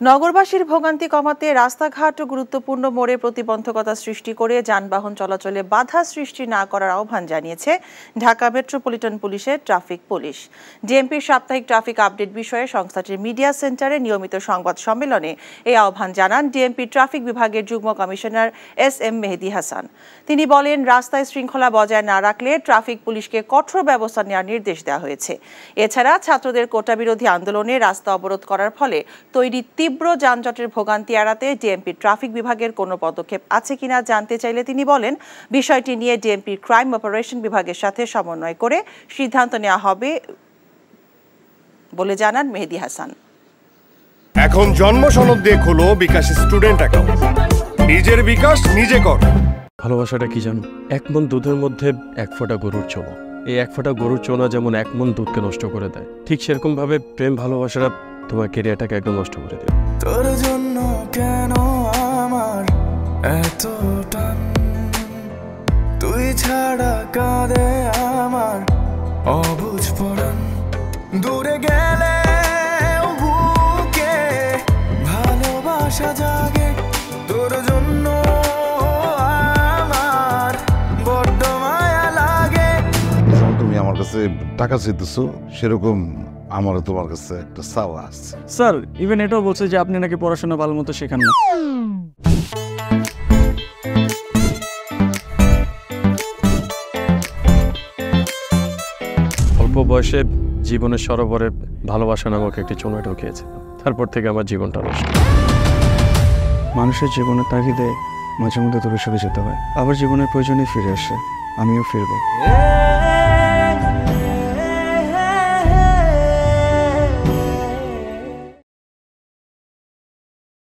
নগরবাসীর ভোগান্তি কমাতে রাস্তাঘাট ও গুরুত্বপূর্ণ মোড়ে প্রতিবন্ধকতা সৃষ্টি করে যানবাহন চলাচলে বাধা সৃষ্টি না করার আহ্বান জানিয়েছে ঢাকা মেট্রোপলিটন পুলিশের ট্রাফিক পুলিশ। ডিএমপির সাপ্তাহিক ট্রাফিক আপডেট বিষয়ে সংস্থাটির মিডিয়া সেন্টারে নিয়মিত সংবাদ সম্মেলনে এই আহ্বান জানান ডিএমপি ট্রাফিক বিভাগের যুগ্ম কমিশনার SM মেহেদী হাসান। তিনি বলেন, রাস্তায় শৃঙ্খলা বজায় না রাখলে ট্রাফিক পুলিশকে কঠোর ব্যবস্থা নেওয়ার নির্দেশ দেওয়া হয়েছে। এছাড়া ছাত্রদের কোটা বিরোধী আন্দোলনে রাস্তা অবরোধ করার ফলে তৈরি তীব্র যানজটের ভোগান্তি এড়াতে ডিএমপি ট্রাফিক বিভাগের কোনো পদক্ষেপ আছে কিনা জানতে চাইলে তিনি বলেন, বিষয়টি নিয়ে ডিএমপির ক্রাইম অপারেশন বিভাগের সাথে সমন্বয় করে সিদ্ধান্ত নেওয়া হবে বলে জানান মেহেদী হাসান। এখন জন্ম সনদ দিয়ে খোলো বিকাশ স্টুডেন্ট অ্যাকাউন্ট। নিজের বিকাশ নিজে কর। ভালোবাসাটা কি জানো? 1 মণ দুধের মধ্যে 1 ফোঁটা গরুর চোনা। এই 1 ফোঁটা গরুর চোনা যেমন 1 মণ দুধকে নষ্ট করে দেয়, ঠিক সেরকম ভাবে প্রেম ভালোবাসাটা তোমার ক্যারিয়ারটাকে একদম নষ্ট করে দেবে। তোর জন্য কেন আমার এত টান, তুই ছাড়া কাঁদে আমার অবুঝ পরাণ। দূরে গেলে বুকে ভালোবাসা জাগে, তোর জন্য আমার বড্ড মায়া লাগে। তুমি আমার কাছে টাকা চাইতেছো, সেরকম আমারও তোমার কাছে একটা চাওয়া আছে। স্যার ইভেন এটাও বলছে যে আপনি নাকি পড়াশোনা ভালো মতো শেখান না। অল্প বয়সে জীবনের সরোবরে ভালোবাসা নামক একটি চোনা ঢুকিয়েছে, তারপর থেকে আমার জীবনটা নষ্ট। মানুষের জীবনের তাগিদে মাঝে মধ্যে দূরে সরে যেতে হয়, আবার জীবনের প্রয়োজনে ফিরে আসে। আমিও ফিরবো।